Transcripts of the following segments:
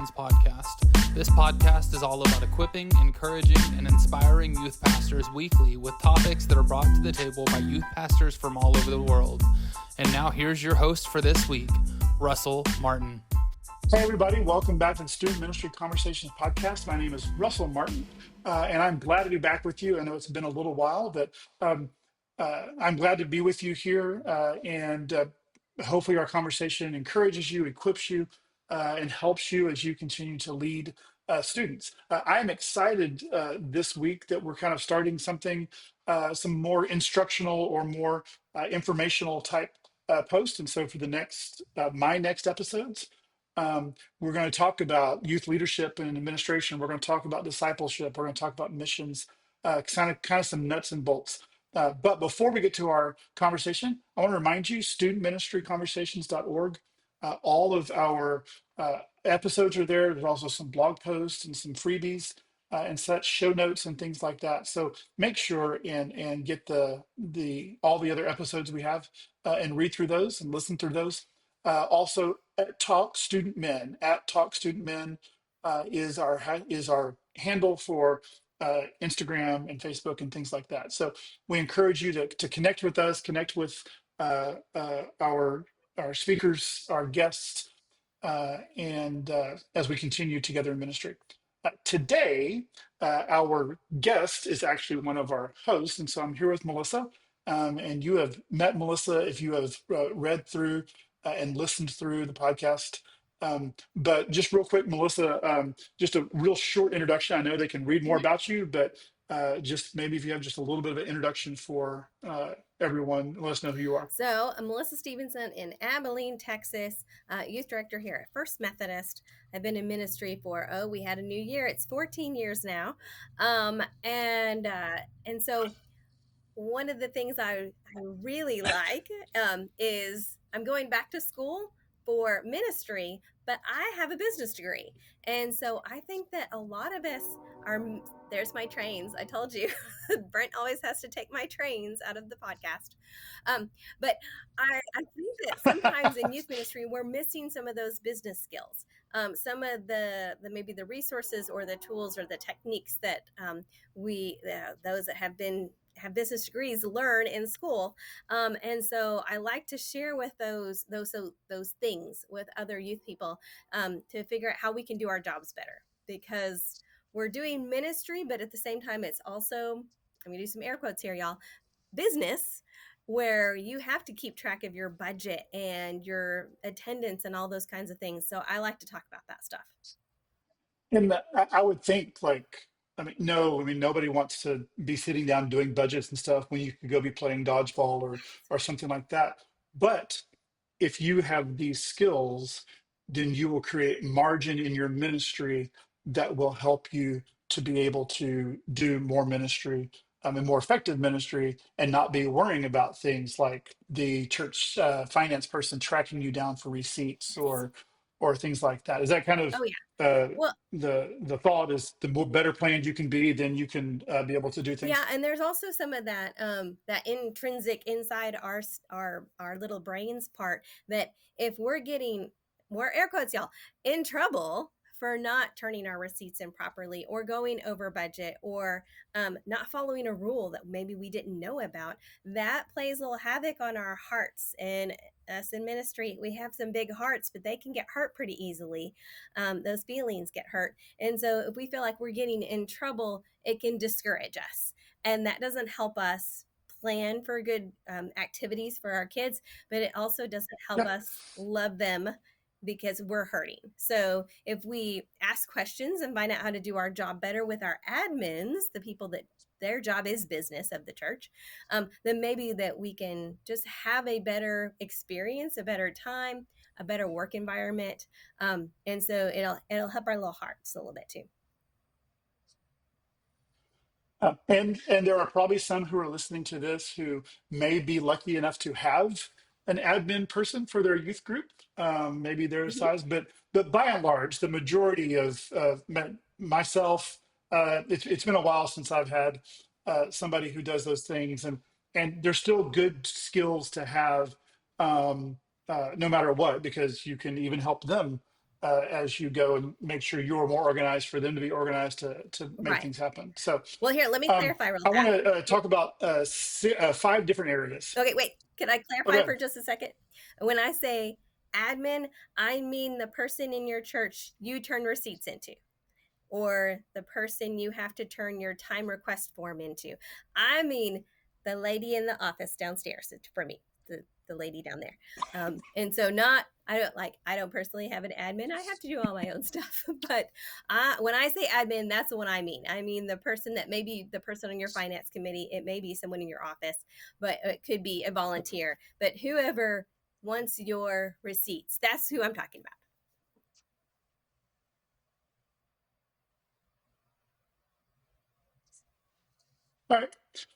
Conversations podcast. This podcast is all about equipping, encouraging, and inspiring youth pastors weekly with topics that are brought to the table by youth pastors from all over the world. And now here's your host for this week, Russell Martin. Hey everybody, welcome back to the Student Ministry Conversations podcast. My name is Russell Martin, and I'm glad to be back with you. I know it's been a little while, but I'm glad to be with you here, and hopefully our conversation encourages you, equips you, and helps you as you continue to lead students. I'm excited this week that we're kind of starting something, some more instructional or more informational type post. And so for the next, my next episodes, we're going to talk about youth leadership and administration. We're going to talk about discipleship. We're going to talk about missions, kind of some nuts and bolts. But before we get to our conversation, I want to remind you, studentministryconversations.org. All of our episodes are there. There's also some blog posts and some freebies and such, show notes and things like that. So make sure and get the all the other episodes we have and read through those and listen through those. Also, at Talk Student Men, is our handle for Instagram and Facebook and things like that. So we encourage you to connect with us, connect with our speakers, our guests, and as we continue together in ministry. Today, our guest is actually one of our hosts, and so I'm here with Melissa. And you have met Melissa if you have read through and listened through the podcast. But just real quick, Melissa, just a real short introduction. I know they can read more about you, but just maybe if you have just a little bit of an introduction for everyone, let us know who you are. So I'm Melissa Stevenson in Abilene, Texas, youth director here at First Methodist. I've been in ministry for, we had a new year. It's 14 years now. And so one of the things I really like is I'm going back to school for ministry, but I have a business degree. And so I think that a lot of us there's my trains. I told you, Brent always has to take my trains out of the podcast. But I think that sometimes in youth ministry, we're missing some of those business skills. Some of the maybe the resources or the tools or the techniques that those that have business degrees learn in school. And so I like to share with those things with other youth people to figure out how we can do our jobs better, because we're doing ministry, but at the same time, it's also, I'm going to do some air quotes here, y'all, business, where you have to keep track of your budget and your attendance and all those kinds of things. So I like to talk about that stuff. And I would think nobody wants to be sitting down doing budgets and stuff when you could go be playing dodgeball or something like that. But if you have these skills, then you will create margin in your ministry that will help you to be able to do more ministry and more effective ministry and not be worrying about things like the church finance person tracking you down for receipts or things like that. Is that kind of well, the thought is the more better planned you can be, then you can be able to do things. Yeah, and there's also some of that that intrinsic inside our little brains part, that if we're getting, more air quotes, y'all, in trouble for not turning our receipts in properly or going over budget or not following a rule that maybe we didn't know about, that plays a little havoc on our hearts. And us in ministry, we have some big hearts, but they can get hurt pretty easily. Those feelings get hurt. And so if we feel like we're getting in trouble, it can discourage us. And that doesn't help us plan for good activities for our kids, but it also doesn't help us love them because we're hurting. So if we ask questions and find out how to do our job better with our admins, the people that their job is business of the church, then maybe that we can just have a better experience, a better time, a better work environment. And so it'll help our little hearts a little bit too. And there are probably some who are listening to this who may be lucky enough to have an admin person for their youth group, maybe their size, but by and large, the majority of myself, it's been a while since I've had somebody who does those things, and they're still good skills to have, no matter what, because you can even help them as you go and make sure you're more organized for them to be organized to make Right. things happen. So Well, here, let me clarify real I want fast. to talk about 5 different areas. Okay, wait. Can I clarify Okay. for just a second? When I say admin, I mean the person in your church you turn receipts into, or the person you have to turn your time request form into. I mean the lady in the office downstairs for me, the lady down there. And so I don't personally have an admin. I have to do all my own stuff. But when I say admin, that's what I mean. I mean the person that may be the person on your finance committee. It may be someone in your office, but it could be a volunteer. But whoever wants your receipts, that's who I'm talking about. All right.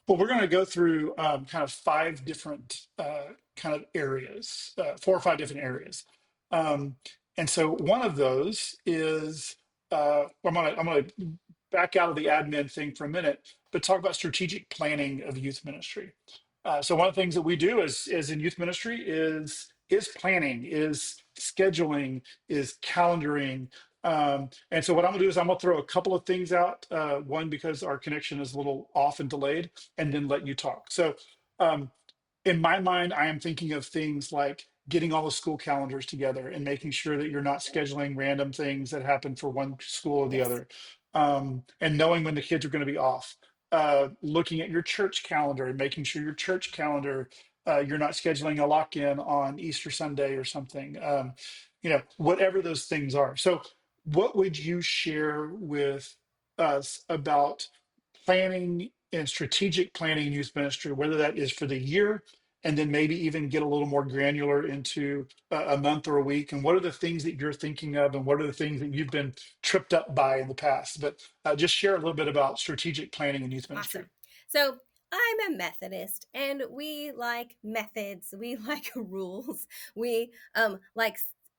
Well, we're going to go through kind of 5 different kind of areas, 4 or 5 different areas. And so one of those is I'm going to back out of the admin thing for a minute, but talk about strategic planning of youth ministry. So one of the things that we do is in youth ministry is planning, is scheduling, is calendaring. And so what I'm gonna do is I'm gonna throw a couple of things out. One, because our connection is a little off and delayed, and then let you talk. So um, in my mind, I am thinking of things like getting all the school calendars together and making sure that you're not scheduling random things that happen for one school or the Yes. other, and knowing when the kids are going to be off. Looking at your church calendar and making sure your church calendar, you're not scheduling a lock-in on Easter Sunday or something. Whatever those things are. So, what would you share with us about planning and strategic planning in youth ministry, whether that is for the year, and then maybe even get a little more granular into a month or a week? And what are the things that you're thinking of, and what are the things that you've been tripped up by in the past? But just share a little bit about strategic planning in youth ministry. Awesome. So I'm a Methodist, and we like methods. We like rules. We like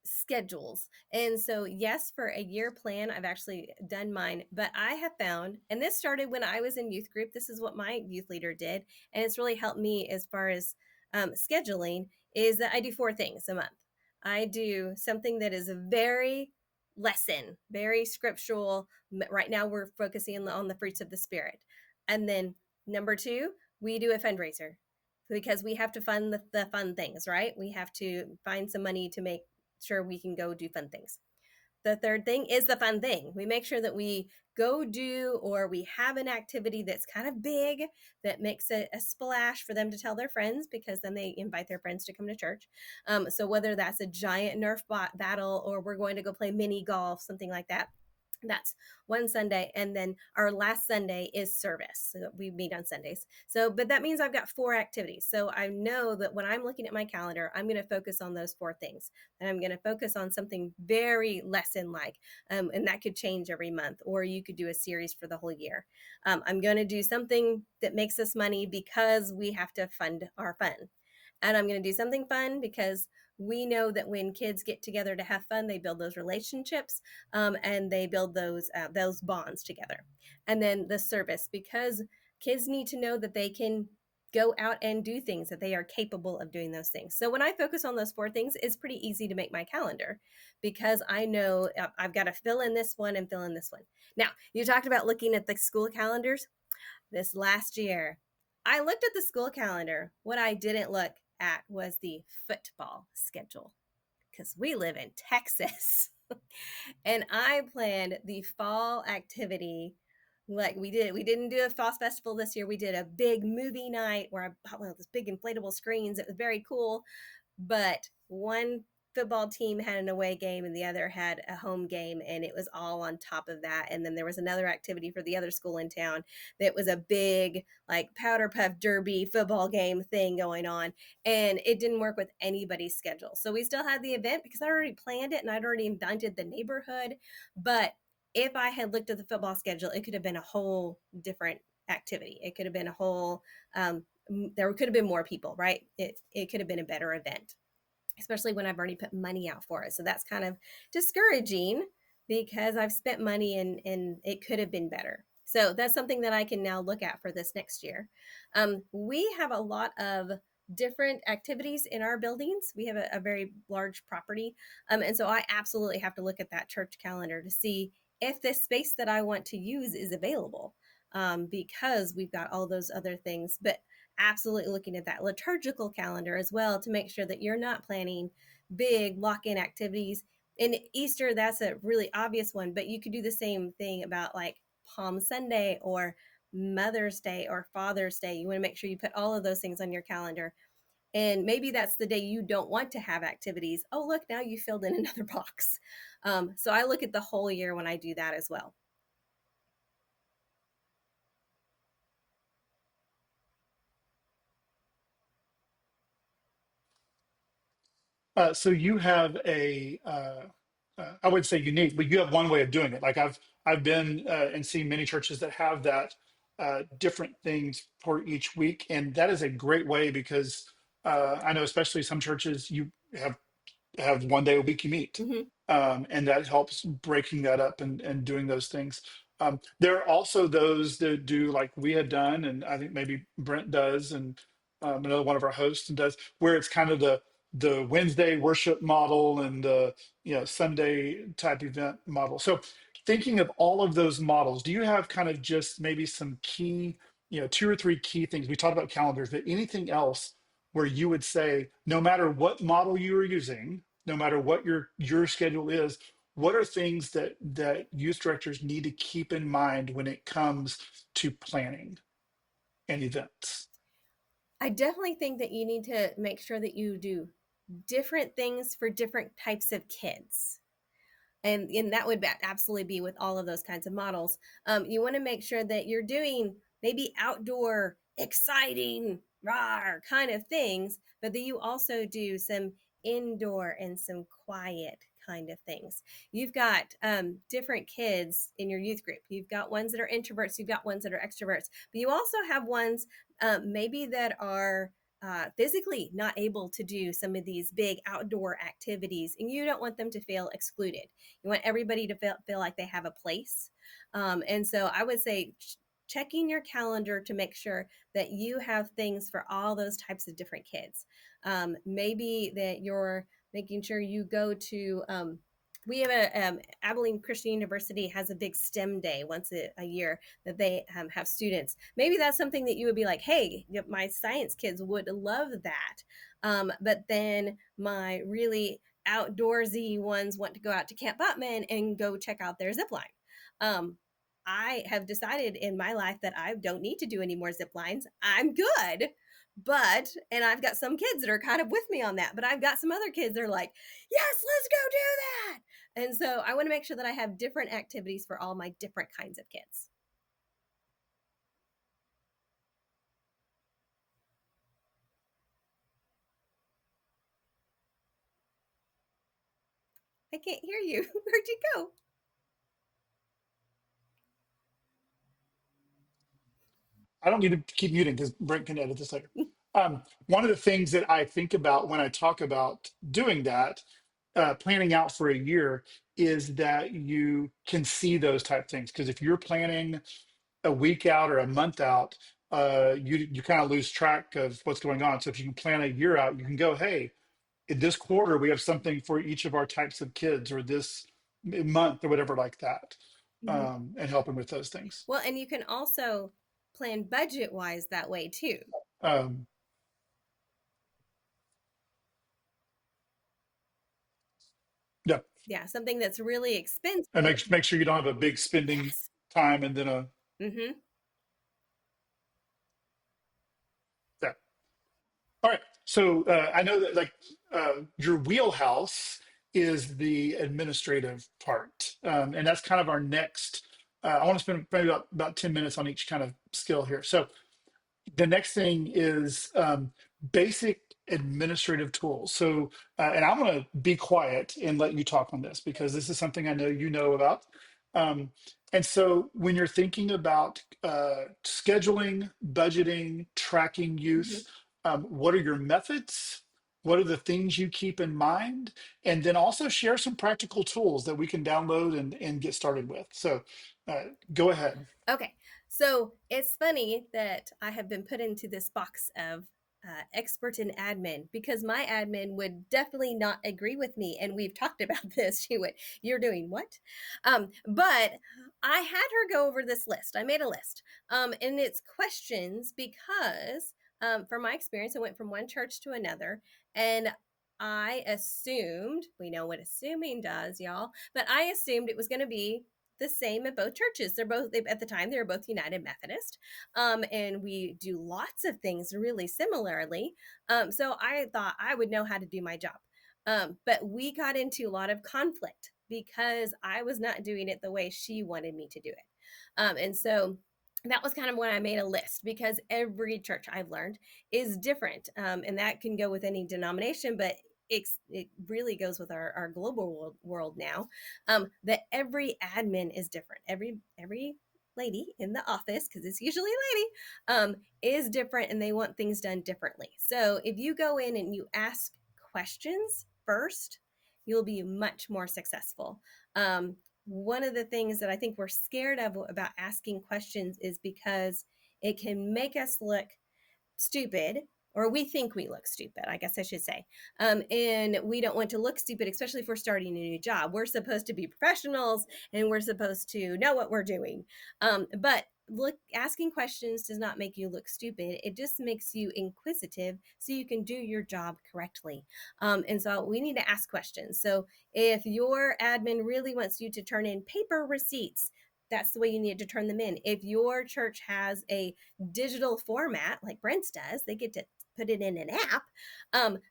schedules. And so, yes, for a year plan, I've actually done mine. But I have found, and this started when I was in youth group. This is what my youth leader did, and it's really helped me as far as scheduling. Is that I do 4 things a month. I do something that is a very lesson, very scriptural. Right now, we're focusing on the fruits of the Spirit. And then number 2, we do a fundraiser because we have to fund the fun things, right? We have to find some money to make sure we can go do fun things. The third thing is the fun thing. We make sure that we go do, or we have an activity that's kind of big that makes a splash for them to tell their friends, because then they invite their friends to come to church. So whether that's a giant Nerf battle, or we're going to go play mini golf, something like that. That's one Sunday. And then our last Sunday is service. So we meet on Sundays. So, but that means I've got 4 activities. So I know that when I'm looking at my calendar, I'm going to focus on those 4 things. And I'm going to focus on something very lesson like, and that could change every month, or you could do a series for the whole year. I'm going to do something that makes us money because we have to fund our fun. And I'm going to do something fun because we know that when kids get together to have fun, they build those relationships, and they build those bonds together. And then the service, because kids need to know that they can go out and do things, that they are capable of doing those things. So when I focus on those 4 things, it's pretty easy to make my calendar, because I know I've got to fill in this one and fill in this one. Now, you talked about looking at the school calendars. This last year, I looked at the school calendar. What I didn't look at was the football schedule, because we live in Texas. And I planned the fall activity like we did. We didn't do a fall festival this year. We did a big movie night where I bought one of those big inflatable screens. It was very cool. But one football team had an away game and the other had a home game, and it was all on top of that. And then there was another activity for the other school in town that was a big like powder puff derby football game thing going on, and it didn't work with anybody's schedule. So we still had the event because I already planned it and I'd already invited the neighborhood. But if I had looked at the football schedule, it could have been a whole different activity. It could have been a whole there could have been more people, right? It could have been a better event, especially when I've already put money out for it. So that's kind of discouraging, because I've spent money and it could have been better. So that's something that I can now look at for this next year. We have a lot of different activities in our buildings. We have a very large property. And so I absolutely have to look at that church calendar to see if this space that I want to use is available, because we've got all those other things. But absolutely looking at that liturgical calendar as well to make sure that you're not planning big lock in activities. In Easter, that's a really obvious one, but you could do the same thing about like Palm Sunday or Mother's Day or Father's Day. You want to make sure you put all of those things on your calendar. And maybe that's the day you don't want to have activities. Oh, look, now you filled in another box. So I look at the whole year when I do that as well. So you have I would say unique, but you have one way of doing it. Like I've been and seen many churches that have that different things for each week, and that is a great way because I know especially some churches you have one day a week you meet, Mm-hmm. and that helps breaking that up and doing those things. There are also those that do like we had done, and I think maybe Brent does, and another one of our hosts does, where it's kind of the Wednesday worship model and the Sunday type event model. So thinking of all of those models, do you have kind of just maybe some key, two or three key things? We talked about calendars, but anything else where you would say, no matter what model you are using, no matter what your schedule is, what are things that youth directors need to keep in mind when it comes to planning and events? I definitely think that you need to make sure that you do different things for different types of kids. And that would absolutely be with all of those kinds of models. You want to make sure that you're doing maybe outdoor, exciting, rawr kind of things, but that you also do some indoor and some quiet kind of things. You've got different kids in your youth group. You've got ones that are introverts, you've got ones that are extroverts, but you also have ones maybe that are physically not able to do some of these big outdoor activities, and you don't want them to feel excluded. You want everybody to feel like they have a place. And so I would say checking your calendar to make sure that you have things for all those types of different kids. Maybe that you're making sure you go to we have Abilene Christian University has a big STEM day once a year that they have students. Maybe that's something that you would be like, hey, my science kids would love that. But then my really outdoorsy ones want to go out to Camp Butman and go check out their zip line. I have decided in my life that I don't need to do any more zip lines. I'm good. And I've got some kids that are kind of with me on that, but I've got some other kids that are like, yes, let's go do that. And so I want to make sure that I have different activities for all my different kinds of kids. I can't hear you. Where'd you go? I don't need to keep muting because Brent can edit this later. One of the things that I think about when I talk about doing that, planning out for a year, is that you can see those type things. Because if you're planning a week out or a month out, you kind of lose track of what's going on. So if you can plan a year out, you can go, hey, in this quarter we have something for each of our types of kids, or this month or whatever like that, Mm-hmm. and helping with those things. Well, and you can also plan budget wise that way too. Um, yeah, Yeah, something that's really expensive. and make sure you don't have a big spending Yes. time and then a Mm-hmm. yeah. All right. So I know that like your wheelhouse is the administrative part, and that's kind of our next. I want to spend maybe about 10 minutes on each kind of skill here. So the next thing is basic administrative tools. So, and I'm going to be quiet and let you talk on this because this is something I know you know about. Um, and so, when you're thinking about scheduling, budgeting, tracking Mm-hmm. youth, what are your methods? What are the things you keep in mind? And then also share some practical tools that we can download and get started with. So, go ahead. Okay. So it's funny that I have been put into this box of expert in admin, because my admin would definitely not agree with me. And we've talked about this. She went, "You're doing what?" But I had her go over this list. I made a list, and it's questions because from my experience, I went from one church to another, and I assumed, we know what assuming does, y'all, but I assumed it was going to be the same at both churches. They're both, at the time, they were both United Methodist. And we do lots of things really similarly. So I thought I would know how to do my job. But we got into a lot of conflict because I was not doing it the way she wanted me to do it. And so that was kind of when I made a list, because every church, I've learned, is different. And that can go with any denomination, but it really goes with our global world now, that every admin is different. Every lady in the office, because it's usually a lady, is different, and they want things done differently. So if you go in and you ask questions first, you'll be much more successful. One of the things that I think we're scared of about asking questions is because it can make us look stupid, or we think we look stupid, I guess I should say. And we don't want to look stupid, especially if we're starting a new job. We're supposed to be professionals, and we're supposed to know what we're doing. But asking questions does not make you look stupid. It just makes you inquisitive so you can do your job correctly. And so we need to ask questions. So if your admin really wants you to turn in paper receipts, that's the way you need to turn them in. If your church has a digital format like Brent's does, they get to put it in an app,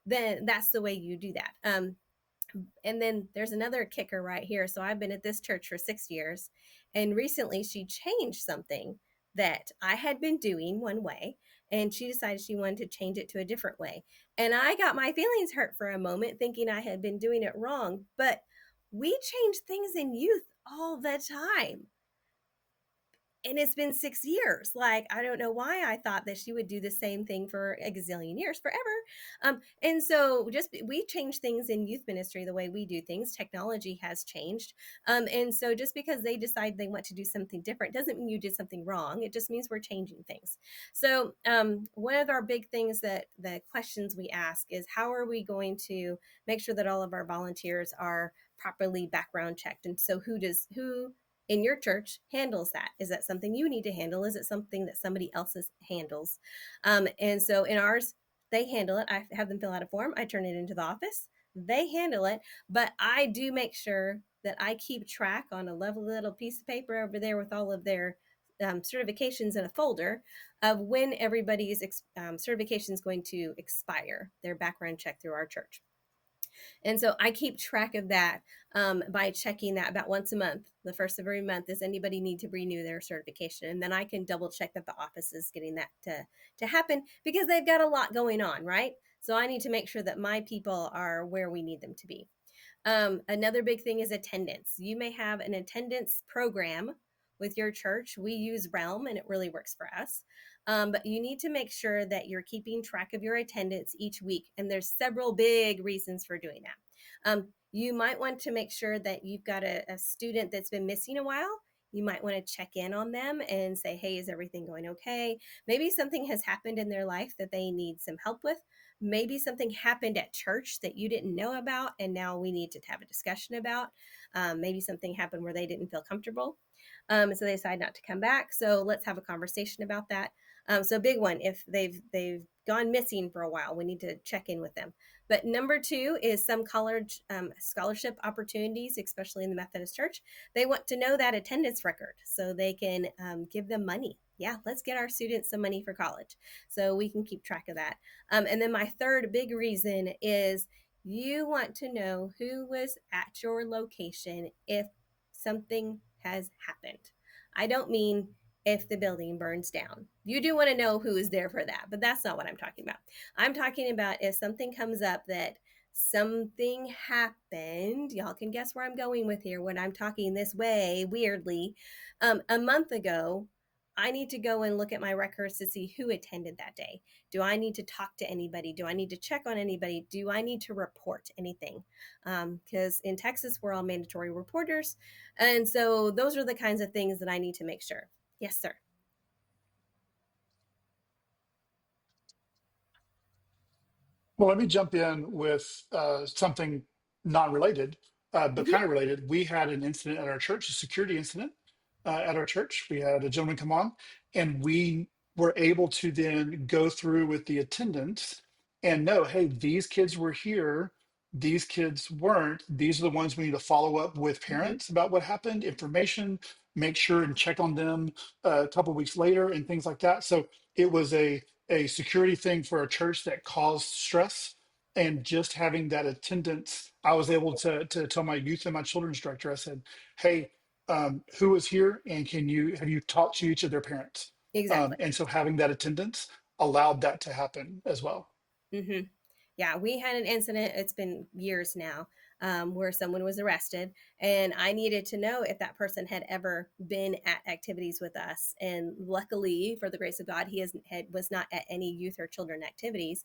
then that's the way you do that. And then there's another kicker right here. So I've been at this church for 6 years, and recently she changed something that I had been doing one way, and she decided she wanted to change it to a different way. And I got my feelings hurt for a moment, thinking I had been doing it wrong. But we change things in youth all the time, and it's been 6 years. Like, I don't know why I thought that she would do the same thing for a gazillion years, forever. And so we change things in youth ministry the way we do things. Technology has changed. And so just because they decide they want to do something different doesn't mean you did something wrong. It just means we're changing things. So one of our big things, that the questions we ask, is how are we going to make sure that all of our volunteers are properly background checked? And so who in your church handles that? Is that something you need to handle? Is it something that somebody else handles? And so in ours, they handle it. I have them fill out a form. I turn it into the office. They handle it. But I do make sure that I keep track on a lovely little piece of paper over there with all of their certifications in a folder of when everybody's certification is going to expire, their background check through our church. And so I keep track of that by checking that about once a month. The first of every month, does anybody need to renew their certification? And then I can double check that the office is getting that to happen, because they've got a lot going on, right? So I need to make sure that my people are where we need them to be. Another big thing is attendance. You may have an attendance program with your church. We use Realm, and it really works for us. But you need to make sure that you're keeping track of your attendance each week. And there's several big reasons for doing that. You might want to make sure that you've got a student that's been missing a while. You might want to check in on them and say, hey, is everything going okay? Maybe something has happened in their life that they need some help with. Maybe something happened at church that you didn't know about, and now we need to have a discussion about. Maybe something happened where they didn't feel comfortable, so they decide not to come back. So let's have a conversation about that. So big one, if they've gone missing for a while, we need to check in with them. But number 2 is some college scholarship opportunities, especially in the Methodist Church. They want to know that attendance record so they can give them money. Yeah, let's get our students some money for college so we can keep track of that. And then my third big reason is you want to know who was at your location if something has happened. I don't mean if the building burns down. You do want to know who is there for that, but that's not what I'm talking about. I'm talking about if something comes up that something happened. Y'all can guess where I'm going with here when I'm talking this way weirdly. A month ago, I need to go and look at my records to see who attended that day. Do I need to talk to anybody? Do I need to check on anybody? Do I need to report anything? Because in Texas, we're all mandatory reporters. And so those are the kinds of things that I need to make sure. Yes, sir. Well, let me jump in with something not related, but Hmm. kind of related. We had an incident at our church, a security incident at our church. We had a gentleman come on, and we were able to then go through with the attendants and know, hey, these kids were here. These kids weren't. These are the ones we need to follow up with Hmm. parents about what happened, information, make sure and check on them a couple weeks later and things like that. So it was a security thing for a church that caused stress. And just having that attendance, I was able to tell my youth and my children's director, I said, hey, who was here and have you talked to each of their parents? Exactly. And so having that attendance allowed that to happen as well. Hmm. Yeah, we had an incident, it's been years now, where someone was arrested, and I needed to know if that person had ever been at activities with us. And luckily, for the grace of God, was not at any youth or children activities.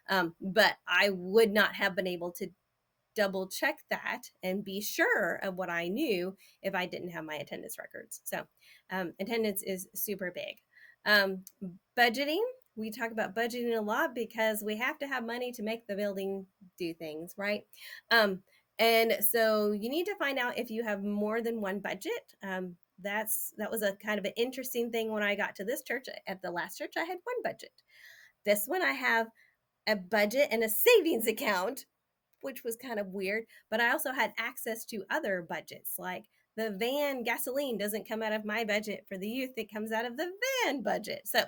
But I would not have been able to double check that and be sure of what I knew if I didn't have my attendance records. So, attendance is super big. Um, Budgeting, we talk about budgeting a lot because we have to have money to make the building do things, right? Um, and so you need to find out if you have more than one budget. That was a kind of an interesting thing when I got to this church. At the last church, I had one budget. This one, I have a budget and a savings account, which was kind of weird. But I also had access to other budgets, like the van gasoline doesn't come out of my budget for the youth, it comes out of the van budget. So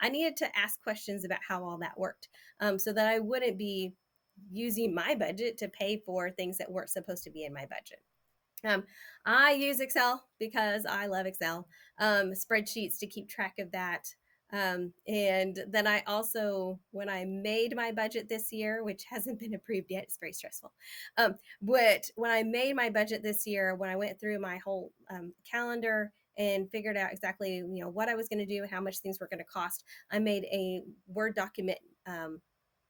I needed to ask questions about how all that worked, so that I wouldn't be using my budget to pay for things that weren't supposed to be in my budget. Um, I use Excel because I love Excel, spreadsheets to keep track of that. And then I also, when I made my budget this year, which hasn't been approved yet, it's very stressful. But when I made my budget this year, when I went through my whole calendar and figured out exactly, what I was going to do, how much things were going to cost, I made a Word document,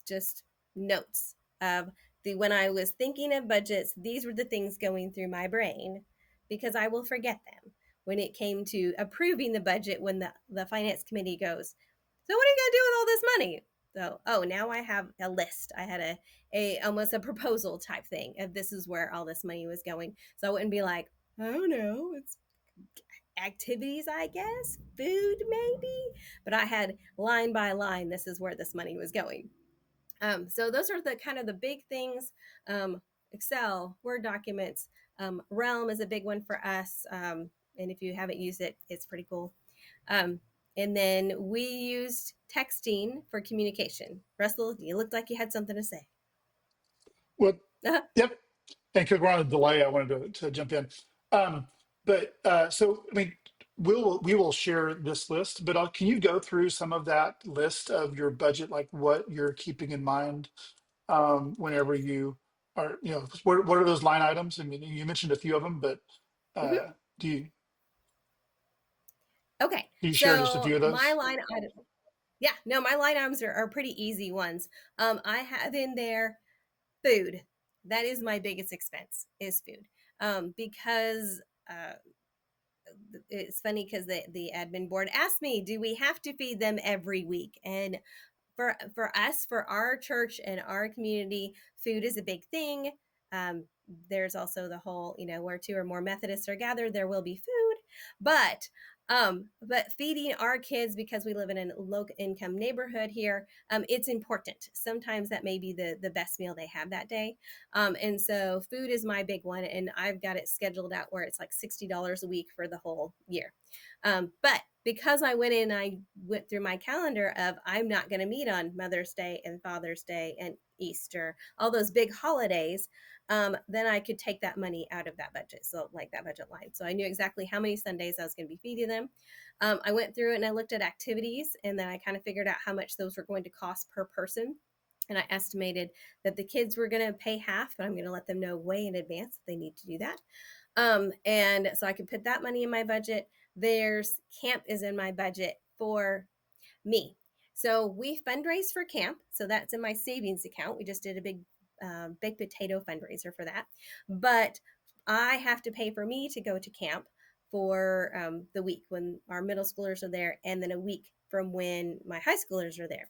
just notes of when I was thinking of budgets, these were the things going through my brain, because I will forget them when it came to approving the budget. When the finance committee goes, so what are you going to do with all this money? So, oh, now I have a list. I had a almost a proposal type thing of this is where all this money was going. So I wouldn't be like, I don't know, it's activities, I guess, food maybe. But I had line by line, this is where this money was going. So those are the kind of the big things. Excel, Word documents, Realm is a big one for us. And if you haven't used it, it's pretty cool. Um, and then we used texting for communication. Russell, you looked like you had something to say. Well, Uh-huh. yep. And because we're on a delay, I wanted to jump in. So, I mean, we will share this list, but can you go through some of that list of your budget, like what you're keeping in mind whenever you are, what are those line items? I mean, you mentioned a few of them, but Mhm. uh, do you Okay, can you share just a so few of my those? line item, yeah, no, my line items are pretty easy ones. I have in there food. That is my biggest expense, is food. Because it's funny because the admin board asked me, do we have to feed them every week? And for us, for our church and our community, food is a big thing. um, there's also the whole, where two or more Methodists are gathered, there will be food. But feeding our kids, because we live in a low income neighborhood here, it's important. Sometimes that may be the best meal they have that day. And so food is my big one, and I've got it scheduled out where it's like $60 a week for the whole year. But because I went through my calendar of I'm not going to meet on Mother's Day and Father's Day and Easter, all those big holidays, then I could take that money out of that budget. So, like that budget line. So I knew exactly how many Sundays I was going to be feeding them. I went through it and I looked at activities, and then I kind of figured out how much those were going to cost per person. And I estimated that the kids were going to pay half, but I'm going to let them know way in advance that they need to do that. And so I could put that money in my budget. There's camp is in my budget for me. So we fundraise for camp. So that's in my savings account. We just did a big baked potato fundraiser for that. But I have to pay for me to go to camp for the week when our middle schoolers are there, and then a week from when my high schoolers are there.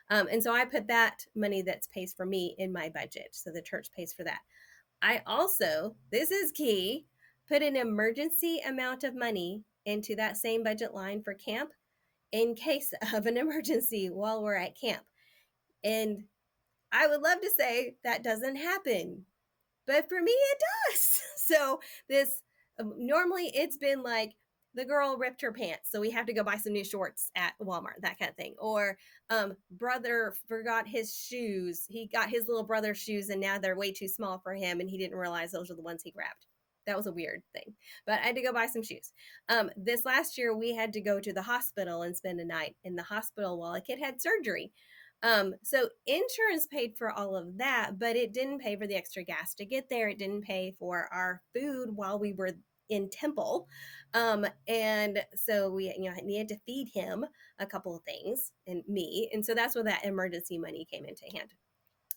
And so I put that money that pays for me in my budget. So the church pays for that. I also, this is key, put an emergency amount of money into that same budget line for camp in case of an emergency while we're at camp. And I would love to say that doesn't happen, but for me, it does. So this normally it's been like the girl ripped her pants, so we have to go buy some new shorts at Walmart, that kind of thing. Or brother forgot his shoes. He got his little brother's shoes, and now they're way too small for him, and he didn't realize those are the ones he grabbed. That was a weird thing, but I had to go buy some shoes. This last year, we had to go to the hospital and spend a night in the hospital while a kid had surgery. So insurance paid for all of that, but it didn't pay for the extra gas to get there. It didn't pay for our food while we were in temple. And so we, needed to feed him a couple of things and me. And so that's where that emergency money came into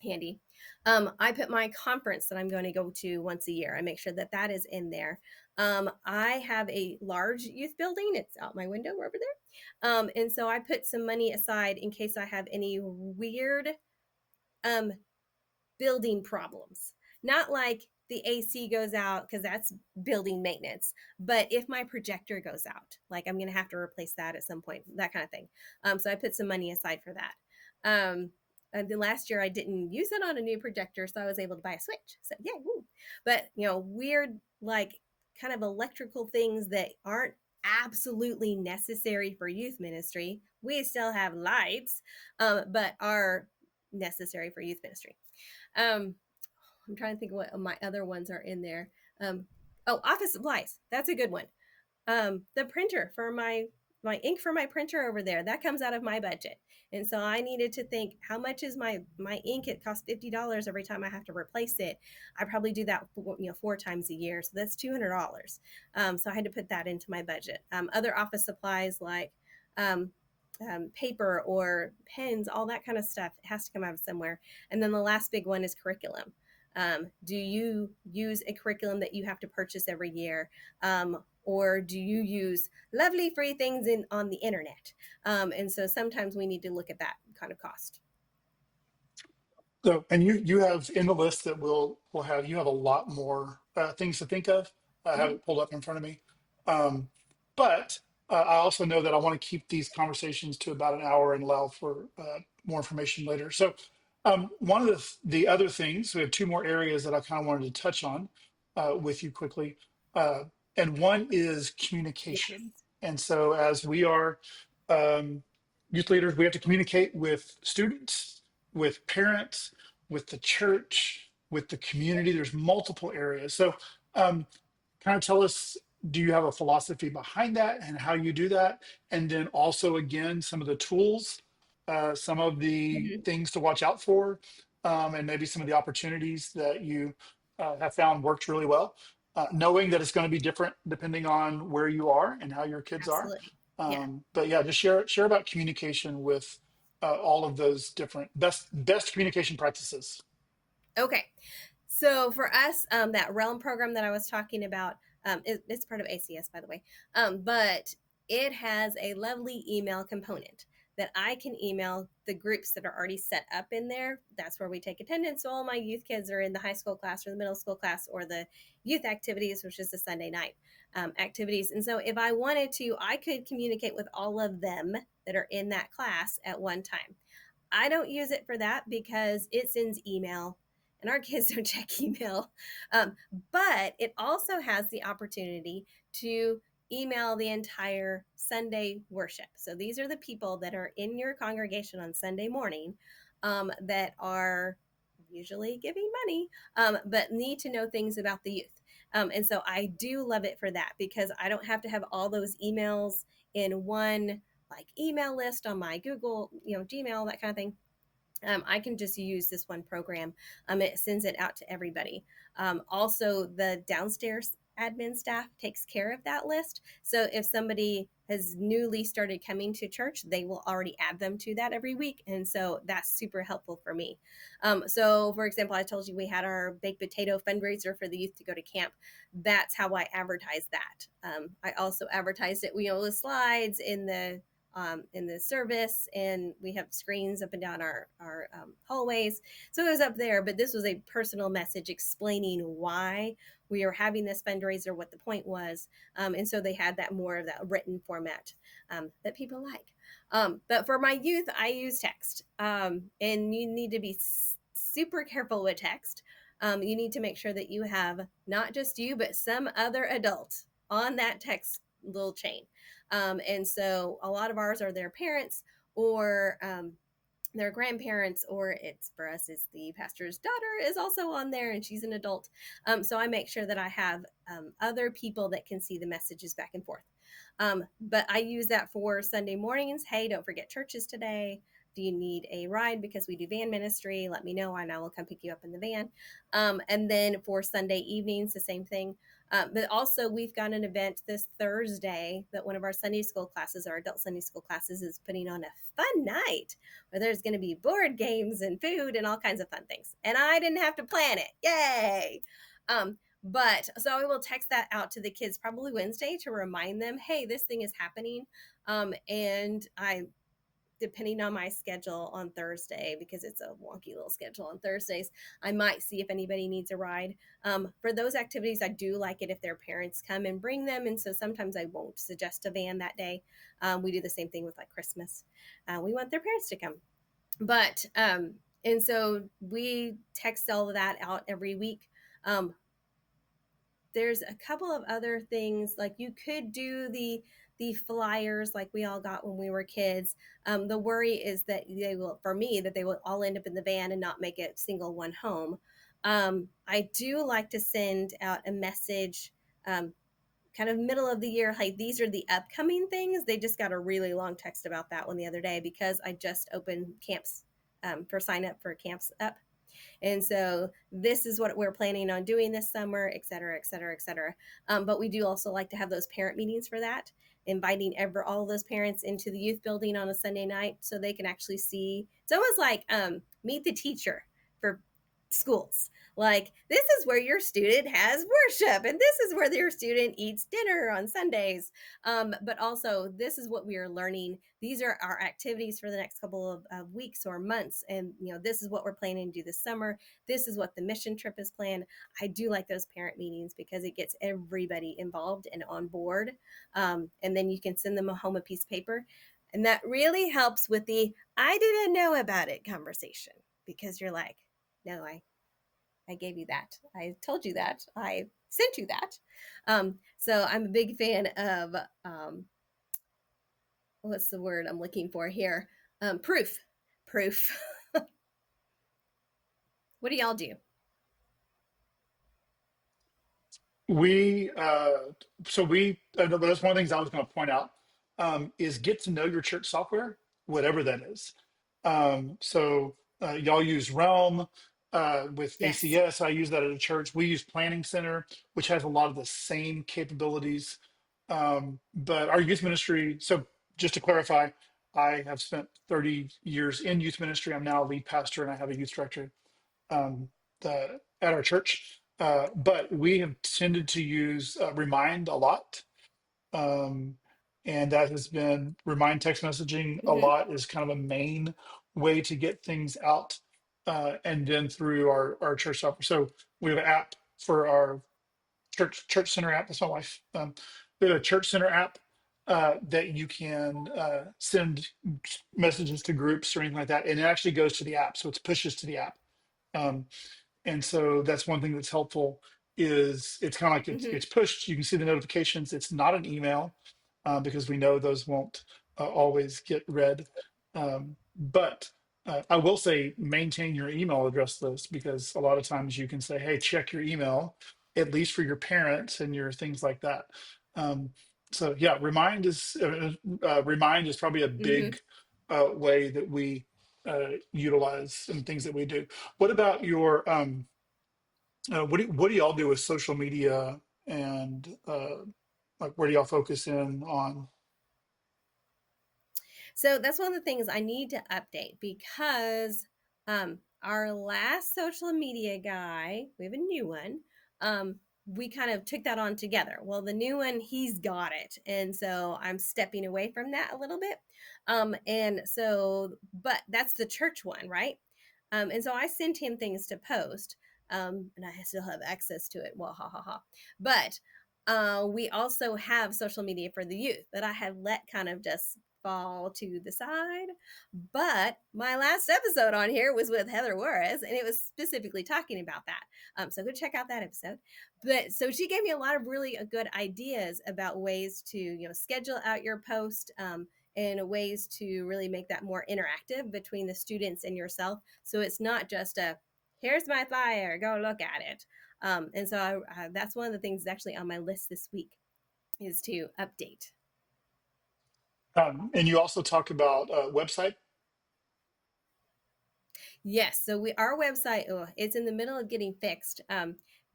handy. I put my conference that I'm going to go to once a year. I make sure that that is in there. I have a large youth building. It's out my window over there. And so I put some money aside in case I have any weird building problems. Not like the AC goes out, because that's building maintenance. But if my projector goes out, like I'm going to have to replace that at some point, that kind of thing. So I put some money aside for that. And then last year I didn't use it on a new projector, so I was able to buy a switch. So yeah, woo. But weird, like kind of electrical things that aren't absolutely necessary for youth ministry. We still have lights, but are necessary for youth ministry. I'm trying to think what my other ones are in there. Office supplies. That's a good one. The printer for my ink for my printer over there, that comes out of my budget. And so I needed to think, how much is my ink? It costs $50 every time I have to replace it. I probably do that 4 times a year, so that's $200. So I had to put that into my budget. Other office supplies like paper or pens, all that kind of stuff, it has to come out of somewhere. And then the last big one is curriculum. Do you use a curriculum that you have to purchase every year? Or do you use lovely free things on the internet? And so sometimes we need to look at that kind of cost. So, and you have in the list that we'll have, you have a lot more things to think of. I have it pulled up in front of me. But I also know that I want to keep these conversations to about an hour and allow for more information later. So one of the other things, we have 2 more areas that I kind of wanted to touch on with you quickly. And one is communication. Yes. And so as we are youth leaders, we have to communicate with students, with parents, with the church, with the community. There's multiple areas. So kind of tell us, do you have a philosophy behind that and how you do that? And then also, again, some of the tools, some of the things to watch out for, and maybe some of the opportunities that you have found worked really well, knowing that it's going to be different depending on where you are and how your kids Absolutely. are. Yeah. But yeah, just share about communication with all of those different best communication practices. Okay. So for us, that Realm program that I was talking about, it's part of ACS, by the way, but it has a lovely email component that I can email the groups that are already set up in there. That's where we take attendance. So all my youth kids are in the high school class or the middle school class or the youth activities, which is the Sunday night activities. And so if I wanted to, I could communicate with all of them that are in that class at one time. I don't use it for that because it sends email and our kids don't check email. But it also has the opportunity to email the entire Sunday worship. So these are the people that are in your congregation on Sunday morning that are usually giving money, but need to know things about the youth. And so I do love it for that because I don't have to have all those emails in one like email list on my Google, Gmail, that kind of thing. I can just use this one program. It sends it out to everybody. Also, the downstairs admin staff takes care of that list. So if somebody has newly started coming to church, they will already add them to that every week. And so that's super helpful for me. So for example, I told you we had our baked potato fundraiser for the youth to go to camp. That's how I advertised that. I also advertised it, with slides in the service, and we have screens up and down our hallways. So it was up there, but this was a personal message explaining why we are having this fundraiser, what the point was. And so they had that more of that written format that people like. But for my youth, I use text. And you need to be super careful with text. You need to make sure that you have not just you, but some other adult on that text little chain. And so a lot of ours are their parents or their grandparents, or it's for us, it's the pastor's daughter is also on there and she's an adult. So I make sure that I have other people that can see the messages back and forth. But I use that for Sunday mornings. Hey, don't forget churches today. Do you need a ride? Because we do van ministry. Let me know and I will come pick you up in the van. And then for Sunday evenings, the same thing. But also, we've got an event this Thursday that one of our Sunday school classes, our adult Sunday school classes, is putting on a fun night where there's going to be board games and food and all kinds of fun things. And I didn't have to plan it. Yay! But so I will text that out to the kids probably Wednesday to remind them, hey, this thing is happening. And I, depending on my schedule on Thursday, because it's a wonky little schedule on Thursdays, I might see if anybody needs a ride. For those activities, I do like it if their parents come and bring them. And so sometimes I won't suggest a van that day. We do the same thing with like Christmas. We want their parents to come. But, and so we text all of that out every week. There's a couple of other things, like you could do the flyers like we all got when we were kids. The worry is that they will, for me, that they will all end up in the van and not make a single one home. I do like to send out a message kind of middle of the year, like these are the upcoming things. They just got a really long text about that one the other day because I just opened camps for sign up for camps up. And so this is what we're planning on doing this summer, et cetera, et cetera, et cetera. But we do also like to have those parent meetings for that, inviting all of those parents into the youth building on a Sunday night so they can actually see. It's almost like meet the teacher for schools. Like, this is where your student has worship, and this is where your student eats dinner on Sundays. But also, this is what we are learning. These are our activities for the next couple of weeks or months. And, this is what we're planning to do this summer. This is what the mission trip is planned. I do like those parent meetings because it gets everybody involved and on board. And then you can send them home a piece of paper. And that really helps with the I didn't know about it conversation, because you're like, no, I gave you that. I told you that. I sent you that. So I'm a big fan of, what's the word I'm looking for here? Proof. What do y'all do? That's one of the things I was going to point out, is get to know your church software, whatever that is. Y'all use Realm with Yes. ACS. I use that at a church. We use Planning Center, which has a lot of the same capabilities. But our youth ministry, so just to clarify, I have spent 30 years in youth ministry. I'm now a lead pastor and I have a youth director um, at our church. But we have tended to use Remind a lot. Um, and that has been Remind text messaging a Mm-hmm. lot is kind of a main way to get things out. And then through our church software. So we have an app for our church center app. That's my wife. We have a church center app that you can send messages to groups or anything like that. And it actually goes to the app. So it's pushes to the app. Um, and so that's one thing that's helpful is it's kind of like Mm-hmm. it's pushed. You can see the notifications. It's not an email because we know those won't always get read. But I will say maintain your email address list, because a lot of times you can say, hey, check your email, at least for your parents and your things like that. So yeah, Remind is probably a Mm-hmm. big way that we utilize and things that we do. What about your what do y'all do with social media, and like where do y'all focus in on? So that's one of the things I need to update, because our last social media guy, we have a new one, we kind of took that on together. Well, the new one, he's got it. And so I'm stepping away from that a little bit. And so, but that's the church one, right? And so I sent him things to post, and I still have access to it. Well, ha ha ha. But we also have social media for the youth that I had let kind of just fall to the side. But my last episode on here was with Heather Juarez, and it was specifically talking about that. So go check out that episode. But so she gave me a lot of really good ideas about ways to schedule out your post. And ways to really make that more interactive between the students and yourself. So it's not just a, here's my flyer, go look at it. And so that's one of the things actually on my list this week is to update. And you also talk about website. Yes, so our website, it's in the middle of getting fixed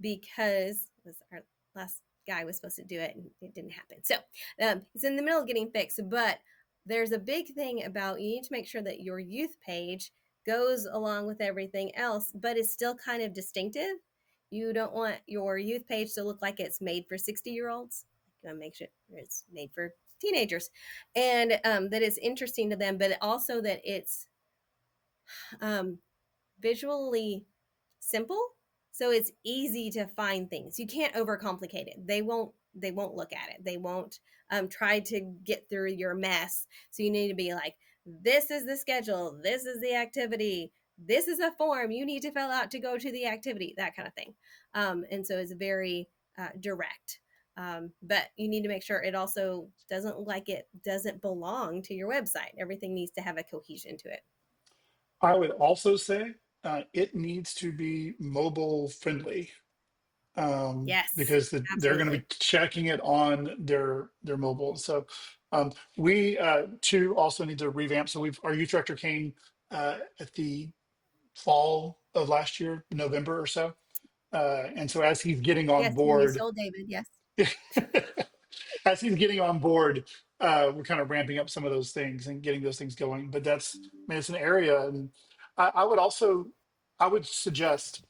because our last guy was supposed to do it and it didn't happen. So it's in the middle of getting fixed, but there's a big thing about you need to make sure that your youth page goes along with everything else, but it's still kind of distinctive. You don't want your youth page to look like it's made for 60-year-olds. You want to make sure it's made for teenagers and that it's interesting to them, but also that it's visually simple, so it's easy to find things. You can't overcomplicate it. They won't look at it. They won't try to get through your mess. So you need to be like, this is the schedule, this is the activity, this is a form you need to fill out to go to the activity, that kind of thing. And so it's very direct. But you need to make sure it also doesn't look like it doesn't belong to your website. Everything needs to have a cohesion to it. I would also say it needs to be mobile friendly, Yes, because they're going to be absolutely. checking it on their mobile. So we too also need to revamp. So our youth director came at the fall of last year, November or so, and so as he's getting on Yes, and you board, stole David. Yes. as he's getting on board, we're kind of ramping up some of those things and getting those things going. But that's, I mean, it's an area, and I would also, I would suggest,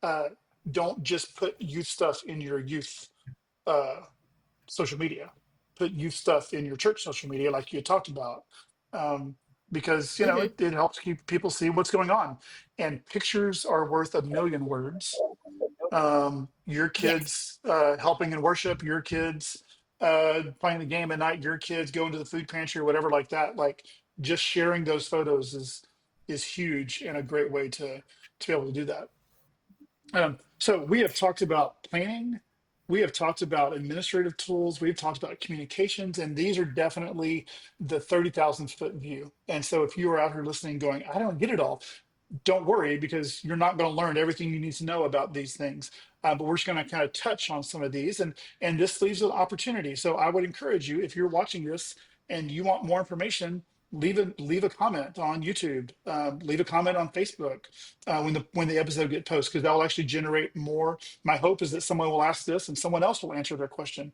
uh, don't just put youth stuff in your youth uh, social media. Put youth stuff in your church social media, like you had talked about, um, because Mm-hmm. it helps keep people see what's going on. And pictures are worth a million words. Your Yes. kids helping in worship, your kids playing the game at night, your kids going to the food pantry or whatever like that. Like just sharing those photos is huge and a great way to be able to do that. So we have talked about planning, we have talked about administrative tools, we've talked about communications, and these are definitely the 30,000-foot view. And so if you are out here listening, going, I don't get it all, don't worry, because you're not going to learn everything you need to know about these things. But we're just going to kind of touch on some of these, and this leaves an opportunity. So I would encourage you, if you're watching this and you want more information, leave a comment on YouTube, leave a comment on Facebook when the episode gets posted, because that will actually generate more. My hope is that someone will ask this and someone else will answer their question.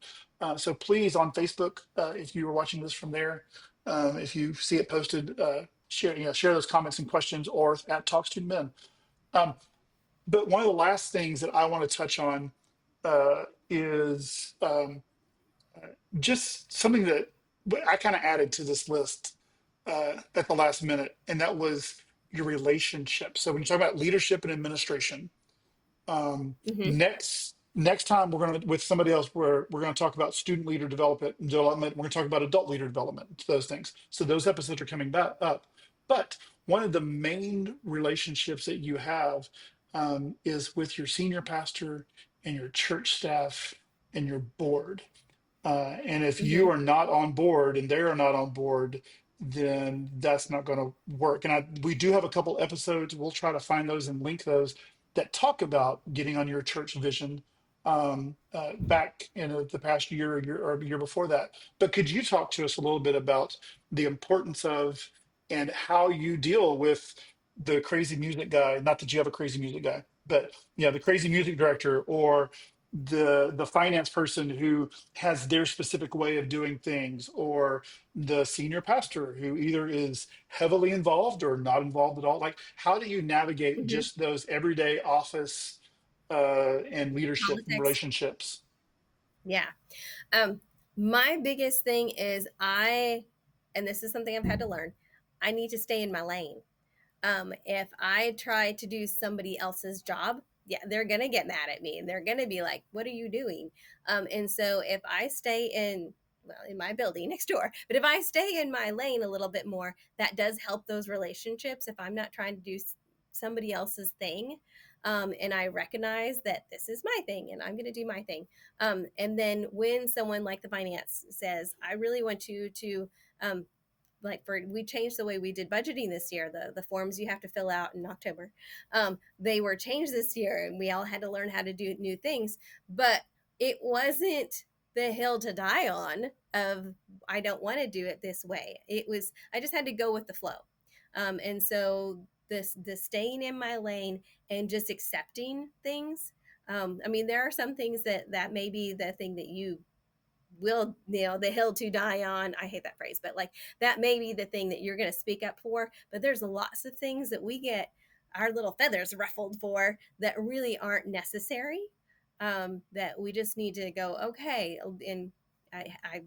So please, on Facebook, if you are watching this from there, if you see it posted, share those comments and questions, or at Talk Student Men. But one of the last things that I want to touch on is just something that I kind of added to this list at the last minute, and that was your relationship. So when you talk about leadership and administration, Mm-hmm. next time we're going to, with somebody else, we're going to talk about student leader development. We're going to talk about adult leader development, those things. So those episodes are coming back up. But one of the main relationships that you have is with your senior pastor and your church staff and your board. And if you Mm-hmm. are not on board and they are not on board, then that's not going to work. And we do have a couple episodes. We'll try to find those and link those that talk about getting on your church vision back in the past year or year before that. But could you talk to us a little bit about the importance of and how you deal with the crazy music guy? Not that you have a crazy music guy, but the crazy music director, or the finance person who has their specific way of doing things, or the senior pastor who either is heavily involved or not involved at all. Like, how do you navigate Mm-hmm. just those everyday office and leadership and Politics. relationships? Yeah. Um, my biggest thing is and this is something I've had to learn, I need to stay in my lane. If I try to do somebody else's job, yeah, they're gonna get mad at me and they're gonna be like, "What are you doing?" And so if I stay in my building next door, but if I stay in my lane a little bit more, that does help those relationships. If I'm not trying to do somebody else's thing, and I recognize that this is my thing and I'm going to do my thing. And then when someone like the finance says, "I really want you to," um, we changed the way we did budgeting this year, the forms you have to fill out in October, they were changed this year and we all had to learn how to do new things, but it wasn't the hill to die on of I don't want to do it this way. It was I just had to go with the flow. And so the staying in my lane and just accepting things. I mean, there are some things that may be the thing that you will, the hill to die on. I hate that phrase, but like that may be the thing that you're going to speak up for. But there's lots of things that we get our little feathers ruffled for that really aren't necessary. That we just need to go, okay. And I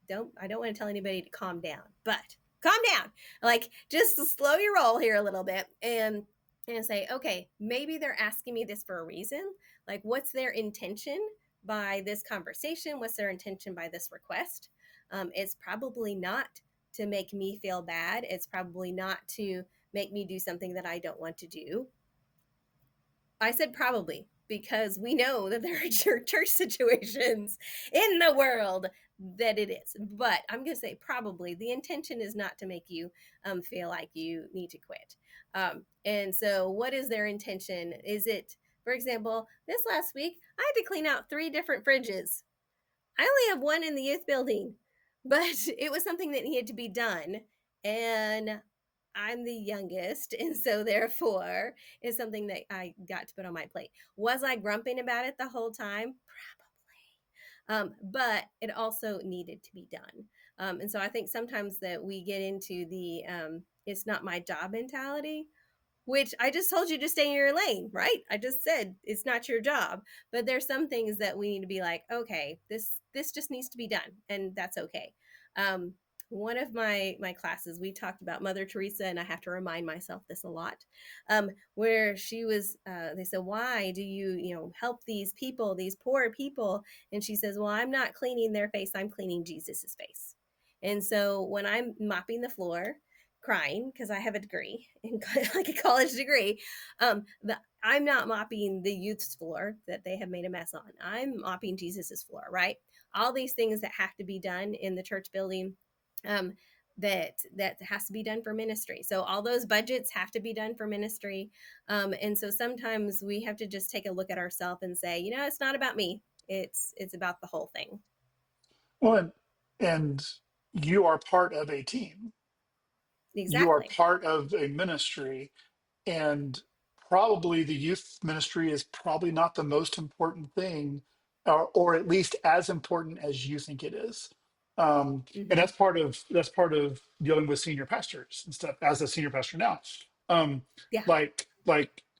don't want to tell anybody to calm down, but calm down. Like just slow your roll here a little bit and say, okay, maybe they're asking me this for a reason. Like, what's their intention by this conversation? What's their intention by this request? It's probably not to make me feel bad. It's probably not to make me do something that I don't want to do. I said probably because we know that there are church situations in the world that it is. But I'm going to say probably the intention is not to make you feel like you need to quit. And so, what is their intention? Is it, for example, this last week, I had to clean out 3 different fridges. I only have one in the youth building, but it was something that needed to be done. And I'm the youngest, and so therefore it's something that I got to put on my plate. Was I grumping about it the whole time? Probably. But it also needed to be done. And so I think sometimes that we get into the it's not my job mentality, which I just told you to stay in your lane, right? I just said it's not your job. But there's some things that we need to be like, okay, this just needs to be done, and that's okay. Um, one of my classes, we talked about Mother Teresa, and I have to remind myself this a lot. Where she was, they said, "Why do you help these people, these poor people?" And she says, "Well, I'm not cleaning their face; I'm cleaning Jesus's face." And so when I'm mopping the floor, crying because I have a degree, like a college degree. I'm not mopping the youth's floor that they have made a mess on. I'm mopping Jesus's floor, right? All these things that have to be done in the church building, um, that has to be done for ministry. So all those budgets have to be done for ministry, and so sometimes we have to just take a look at ourselves and say, it's not about me. It's about the whole thing. Well, and you are part of a team. You are Exactly. part of a ministry, and probably the youth ministry is probably not the most important thing, or at least as important as you think it is. And Mm-hmm. that's part of dealing with senior pastors and stuff as a senior pastor now. um, Yeah. like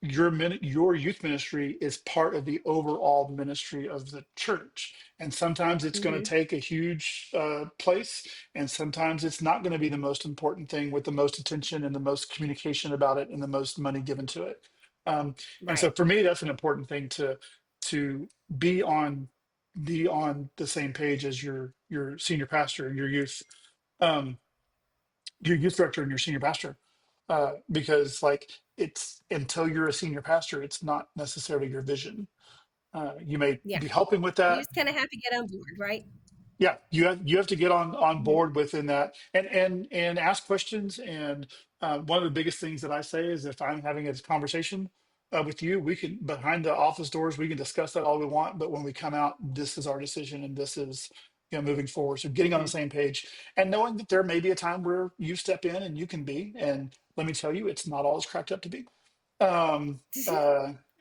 your youth ministry is part of the overall ministry of the church, and sometimes it's going to Mm-hmm. take a huge place, and sometimes it's not going to be the most important thing with the most attention and the most communication about it and the most money given to it. um, and so Right. for me, that's an important thing to be on be on the same page as your senior pastor and um, your youth director and your senior pastor, because like it's until you're a senior pastor, it's not necessarily your vision. You may Yeah. be helping with You that. just kind of have to get on board, right? Yeah, you have to get on Mhm. board within that, and ask questions. And one of the biggest things that I say is, if I'm having a conversation with you, we can, behind the office doors, we can discuss that all we want, but when we come out, this is our decision and this is moving forward. So getting on the Mhm. same page and knowing that there may be a time where you step in and you can be, and let me tell you, it's not always cracked up to be. um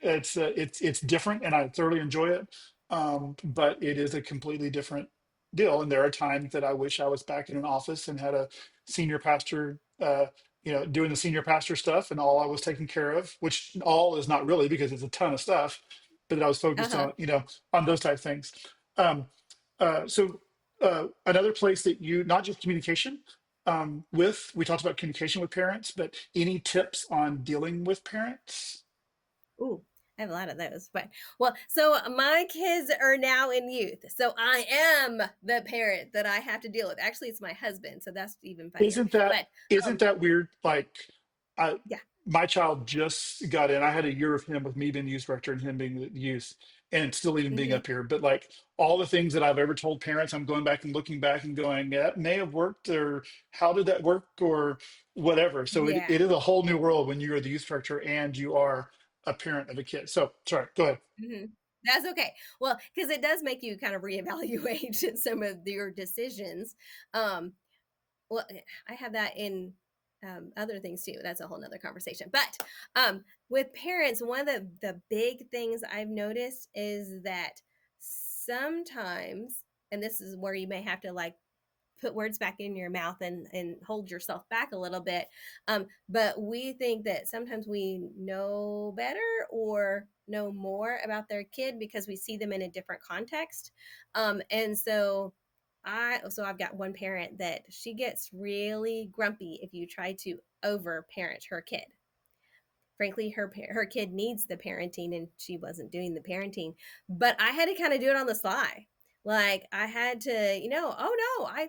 it's different, and I thoroughly enjoy it. But it is a completely different deal, and there are times that I wish I was back in an office and had a senior pastor, doing the senior pastor stuff, and all I was taking care of, which all is not really, because it's a ton of stuff. but I was focused Uh-huh. on, on those type of things. Um, so another place that you, not just communication we talked about communication with parents, but any tips on dealing with parents? Ooh, I have a lot of those. But well, so my kids are now in youth. So I am the parent that I have to deal with. Actually, it's my husband, so that's even funnier. Isn't that But isn't um that weird? Like, I yeah. my child just got in. I had a year of him with me being the youth director and him being the youth, and still even being Hmm. up here. But like all the things that I've ever told parents, I'm going back and looking back and going, "Yeah, that may have worked, or how did that work, or whatever." So it, Yeah. it is a whole new world when you're the youth director and you are a parent of a kid. So sorry, go ahead. Hmm. That's okay. Well, because it does make you kind of reevaluate some of your decisions. Um, well, I have that in other things too. That's a whole nother conversation. But with parents, one of the big things I've noticed is that sometimes, and this is where you may have to like put words back in your mouth and hold yourself back a little bit. But we think that sometimes we know better or know more about their kid because we see them in a different context. And so I've got one parent that she gets really grumpy if you try to over parent her kid. Frankly, her kid needs the parenting and she wasn't doing the parenting, but I had to kind of do it on the sly. Like I had to, oh no,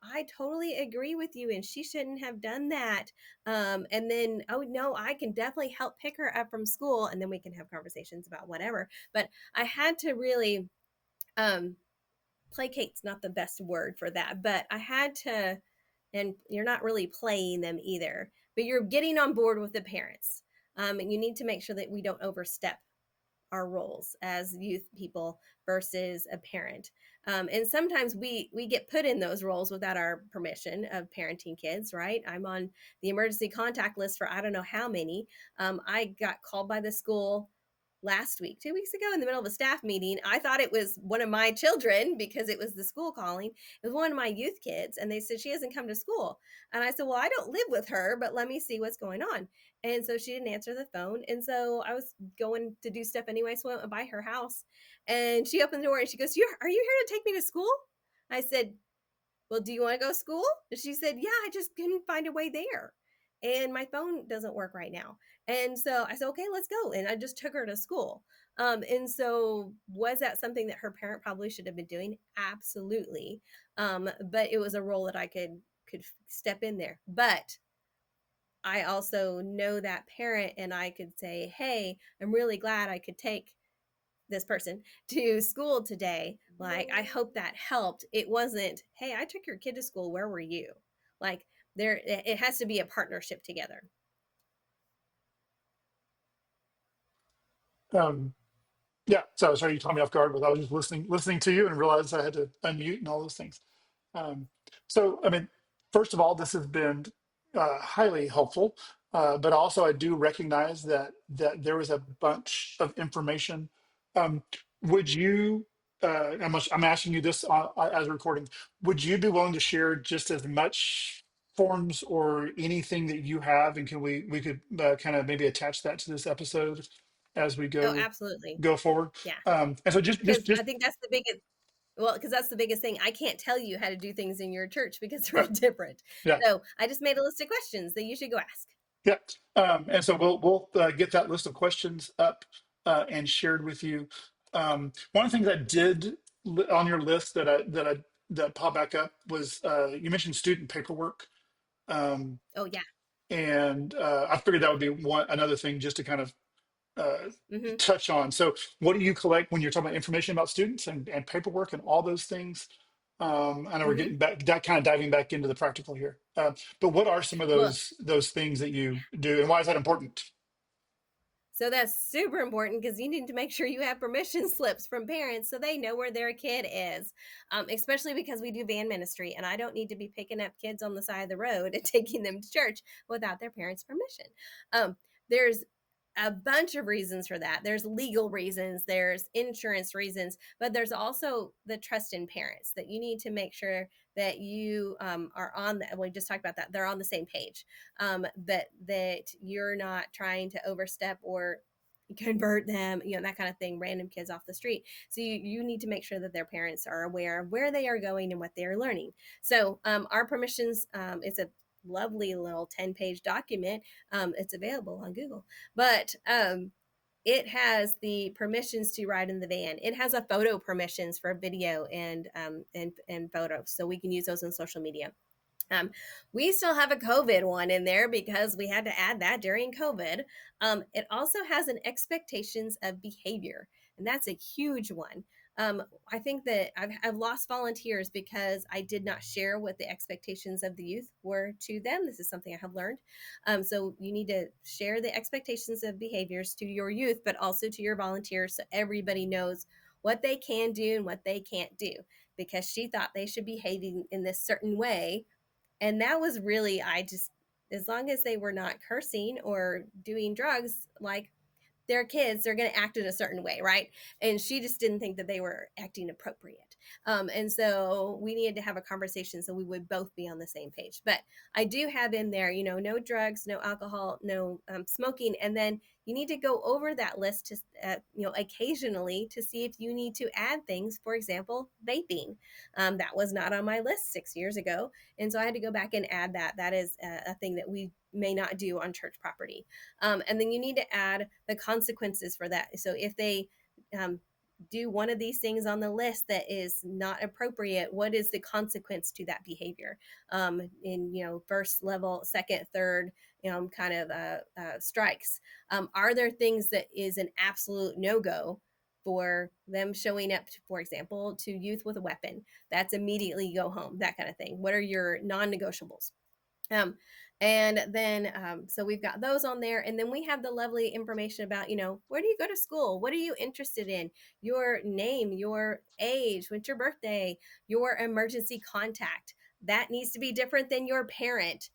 I totally agree with you and she shouldn't have done that. And then, oh no, I can definitely help pick her up from school and then we can have conversations about whatever. But I had to really um placate's not the best word for that, but I had to, and you're not really playing them either, but you're getting on board with the parents. And you need to make sure that we don't overstep our roles as youth people versus a parent. And sometimes we get put in those roles without our permission of parenting kids, right? I'm on the emergency contact list for I don't know how many. I got called by the school last week, 2 weeks ago, in the middle of a staff meeting. I thought it was one of my children because it was the school calling. It was one of my youth kids. And they said, she hasn't come to school. And I said, well, I don't live with her, but let me see what's going on. And so she didn't answer the phone. And so I was going to do stuff anyway. So I went by her house and she opened the door and she goes, are you here to take me to school? I said, well, do you want to go to school? And she said, yeah, I just couldn't find a way there. And my phone doesn't work right now. And so I said, okay, let's go. And I just took her to school. And so was that something that her parent probably should have been doing? Absolutely. But it was a role that I could step in there. But I also know that parent and I could say, hey, I'm really glad I could take this person to school today. Like, I hope that helped. It wasn't, hey, I took your kid to school. Where were you? Like, it has to be a partnership together. Um, yeah, so sorry you caught me off guard, but I was just listening to you and realized I had to unmute and all those things. Um, so, I mean, first of all, this has been highly helpful, but also I do recognize that there was a bunch of information. Um, would you? I'm asking you this as a recording. Would you be willing to share just as much forms or anything that you have, and can we could kind of maybe attach that to this episode as we Oh, go absolutely. forward? Yeah. And so Because I think that's the biggest, well, because that's the biggest thing. I can't tell you how to do things in your church because they're all right, different. yeah. So I just made a list of questions that you should go ask. Yeah, and so we'll get that list of questions up and shared with you. One of the things I did on your list that popped back up was you mentioned student paperwork, um, Oh, yeah. and I figured that would be another thing just to kind of uh, Mm-hmm. touch on. So, what do you collect when you're talking about information about students and paperwork and all those things? I know we're Mm-hmm. getting back that kind of diving back into the practical here. But what are some of Well, those things that you do, and why is that important? so that's super important because you need to make sure you have permission slips from parents so they know where their kid is, especially because we do van ministry and I don't need to be picking up kids on the side of the road and taking them to church without their parents' permission. There's a bunch of reasons for that. There's legal reasons, there's insurance reasons, but there's also the trust in parents that you need to make sure that you are on that. We just talked about that. They're on the same page. That you're not trying to overstep or convert them, that kind of thing, random kids off the street. So you need to make sure that their parents are aware of where they are going and what they are learning. So our permissions, it's a lovely little 10-page document. It's available on Google, but it has the permissions to ride in the van. It has a photo permissions for video and photos, so we can use those on social media. We still have a COVID one in there because we had to add that during COVID. It also has an expectations of behavior, and that's a huge one. I think that I've lost volunteers because I did not share what the expectations of the youth were to them. This is something I have learned. So you need to share the expectations of behaviors to your youth, but also to your volunteers, so everybody knows what they can do and what they can't do, because she thought they should be behaving in this certain way. And that was really, as long as they were not cursing or doing drugs, like, they're kids, they're going to act in a certain way, right? And she just didn't think that they were acting appropriate. And so we needed to have a conversation so we would both be on the same page. But I do have in there, no drugs, no alcohol, no smoking. And then you need to go over that list to, occasionally, to see if you need to add things. For example, vaping. That was not on my list 6 years ago. And so I had to go back and add that. That is a thing that we may not do on church property. And then you need to add the consequences for that. So if they do one of these things on the list that is not appropriate, what is the consequence to that behavior? In first level, second, third, kind of strikes. Are there things that is an absolute no-go for them showing up, for example, to youth with a weapon? That's immediately go home, that kind of thing. What are your non-negotiables? And then so we've got those on there, and then we have the lovely information about, where do you go to school, what are you interested in, your name, your age, what's your birthday, your emergency contact. That needs to be different than your parent,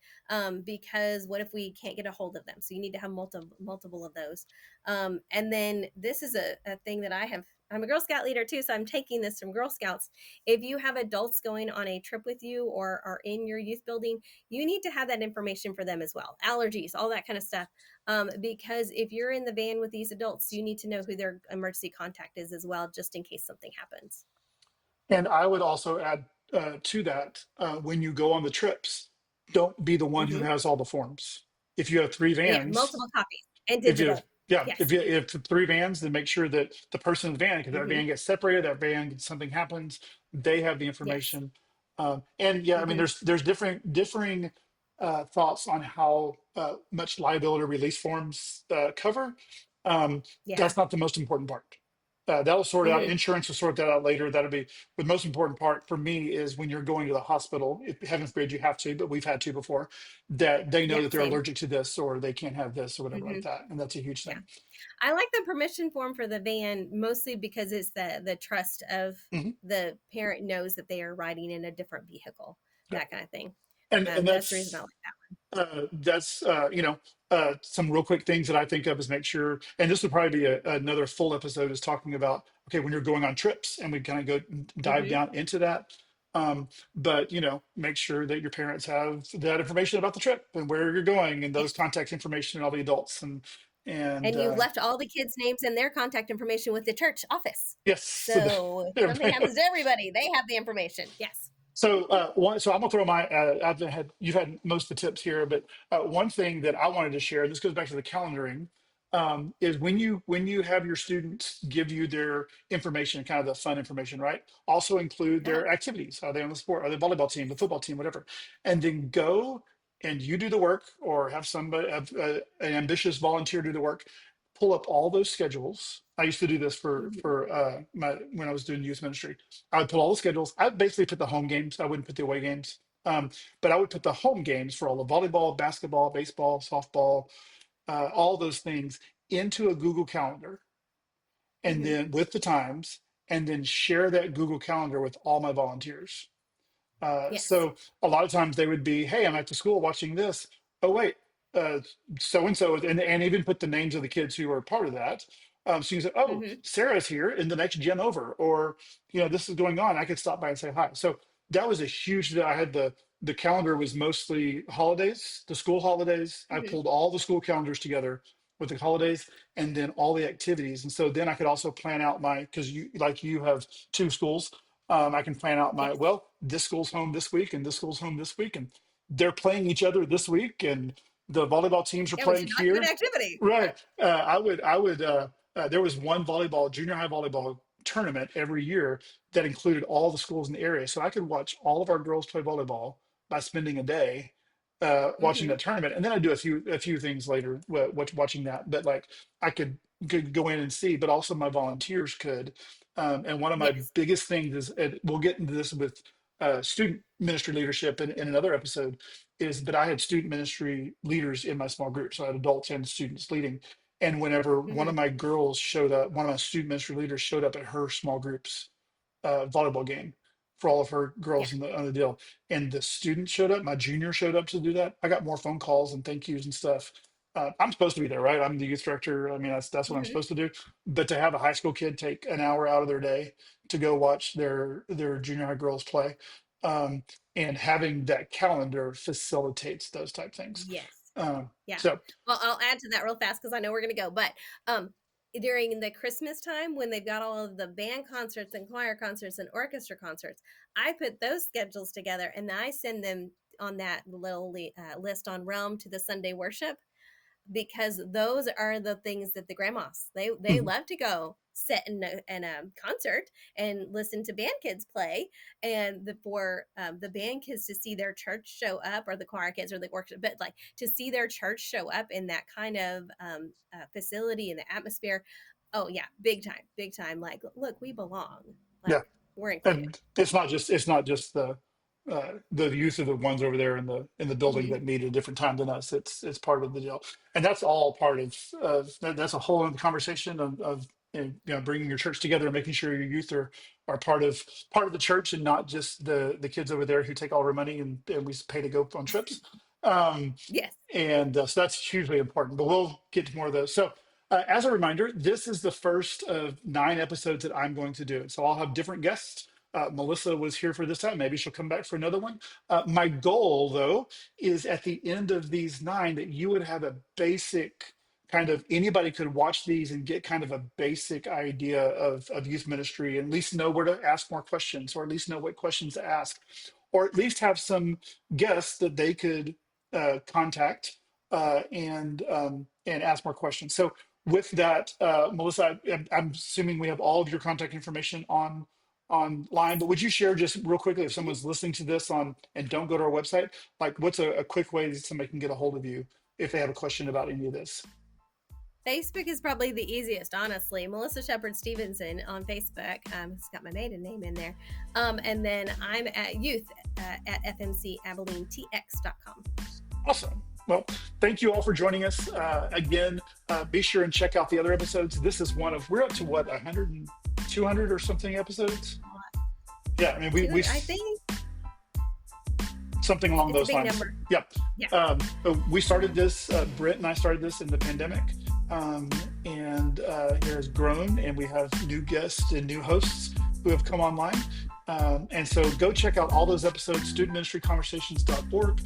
because what if we can't get a hold of them? So you need to have multiple of those. And then this is a thing that I'm a Girl Scout leader too, so I'm taking this from Girl Scouts. If you have adults going on a trip with you or are in your youth building, you need to have that information for them as well. Allergies, all that kind of stuff. Because if you're in the van with these adults, you need to know who their emergency contact is as well, just in case something happens. And I would also add to that, when you go on the trips, don't be the one who Mm-hmm. has all the forms. If you have three Yeah, vans, multiple copies and if you digital. yeah, Yes. if you have three vans, then make sure that the person in the van, because that Mm-hmm. van gets separated, that van something happens, they have the Yes. information. And yeah, I mean, Mm-hmm. there's differing thoughts on how much liability release forms cover. Yeah. That's not the most important part. That'll sort out, Mm-hmm. insurance will sort that out later. That'll be the most important part for me is when you're going to the hospital, if heaven's forbid you have to, but we've had to before, that they know Yeah, that they're same. allergic to this or they can't have this or whatever like Mm-hmm. that. And that's a huge Yeah. thing. I like the permission form for the van mostly because it's the trust of Mhm. the parent knows that they are riding in a different vehicle, Yeah. that kind of thing. And That's the reason I like that. that's some real quick things that I think of is make sure, and this would probably be another full episode is talking about, okay, when you're going on trips and we kind of go dive Mm-hmm. down into that. But make sure that your parents have that information about the trip and where you're going and those Yes. contact information and all the adults and And you've left all the kids' names and their contact information with the church office. yes, so So if something everybody. happens to everybody, they have the information. Yes. So so I'm gonna throw my. You've had most of the tips here, but one thing that I wanted to share. This goes back to the calendaring. Is when you have your students give you their information, kind of the fun information, right? Also include Uh-huh. their activities. Are they on the sport? Are they volleyball team, the football team, whatever? And then go and you do the work, or have somebody, have an ambitious volunteer do the work. Pull up all those schedules. I used to do this Mm-hmm. for my when I was doing youth ministry. I would put all the schedules. I would basically put the home games. I wouldn't put the away games. But I would put the home games for all the volleyball, basketball, baseball, softball, all those things into a Google Calendar, and Mm-hmm. then with the times, and then share that Google Calendar with all my volunteers. Yes. So a lot of times they would be, hey, I'm at the school watching this. Oh, wait, so and so, and even put the names of the kids who are part of that. So you say, oh, Mm-hmm. Sarah's here in the next gen over, or this is going on. I could stop by and say hi. So that was a huge. I had the calendar was mostly holidays, the school holidays. I Mm-hmm. pulled all the school calendars together with the holidays, and then all the activities. And so then I could also plan out because you have two schools. I can plan out Yes. this school's home this week and this school's home this week, and they're playing each other this week, and the volleyball teams are Yeah, we playing should not do an here. activity. Right. There was one junior high volleyball tournament every year that included all the schools in the area. So I could watch all of our girls play volleyball by spending a day watching Hmm. that tournament. And then I do a few things later watching that. But like I could go in and see, but also my volunteers could. And one of my Yes. biggest things is, and we'll get into this with student ministry leadership in another episode, is that I had student ministry leaders in my small group. So I had adults and students leading. And whenever one Hmm. of my girls showed up, one of my student ministry leaders showed up at her small group's volleyball game for all of her Yeah. girls on the deal, and the student showed up, my junior showed up to do that, I got more phone calls and thank yous and stuff. I'm supposed to be there, right? I'm the youth director. I mean, that's what I'm Hmm. supposed to do. But to have a high school kid take an hour out of their day to go watch their junior high girls play, um, and having that calendar facilitates those type things. Yes. Um, Yeah. so Well, I'll add to that real fast because I know we're going to go. But during the Christmas time, when they've got all of the band concerts and choir concerts and orchestra concerts, I put those schedules together and I send them on that little list on Realm to the Sunday worship, because those are the things that the grandmas they mhm, love to go sit in a concert and listen to band kids play, and for the band kids to see their church show up, or the choir kids or the orchestra, but like to see their church show up in that kind of facility and the atmosphere. Oh yeah, big time. Like, look, we belong. yeah. Like, we're included. And it's not just the youth are the ones over there in the building Hmm. that meet at a different time than us. It's part of the deal, and that's all part of that's a whole other conversation of bringing your church together and making sure your youth are part of the church, and not just the kids over there who take all our money and we pay to go on trips. Um, Yes. and so that's hugely important, but we'll get to more of those. So as a reminder, this is the first of 9 episodes that I'm going to do. So I'll have different guests. Melissa was here for this time. Maybe she'll come back for another one. My goal, though, is at the end of these 9 that you would have a basic kind of, anybody could watch these and get kind of a basic idea of youth ministry, and at least know where to ask more questions, or at least know what questions to ask, or at least have some guests that they could contact and ask more questions. So with that, Melissa, I'm assuming we have all of your contact information online, but would you share just real quickly, if Mhm. someone's listening to this on and don't go to our website, like what's a quick way that somebody can get a hold of you if they have a question about any of this? Facebook is probably the easiest, honestly. Melissa Stevenson on Facebook. It's got my maiden name in there. And then I'm at youth at fmcabileentx.com. Awesome. Well, thank you all for joining us. Again, be sure and check out the other episodes. This is we're up to what, 100 and 200 or something episodes? Yeah, I mean, we I think something along it's a those big lines. number. Yep. Yeah. We started this, Britt and I started this in the pandemic, and it has grown, and we have new guests and new hosts who have come online. And so go check out all those episodes, studentministryconversations.org.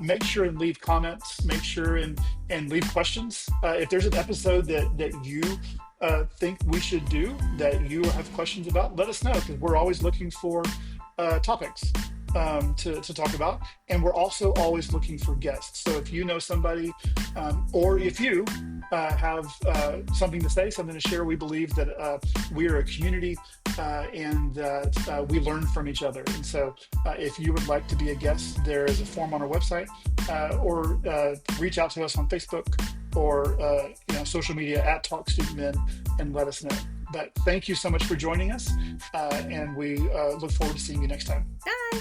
Make sure and leave comments, make sure and leave questions. If there's an episode that you think we should do, that you have questions about, let us know, because we're always looking for topics to talk about. And we're also always looking for guests. So if you know somebody, or if you have something to say, something to share, we believe that we are a community and that we learn from each other. And so if you would like to be a guest, there is a form on our website, or reach out to us on Facebook, or social media at Talk Student Men, and let us know. But thank you so much for joining us, and we look forward to seeing you next time. Bye.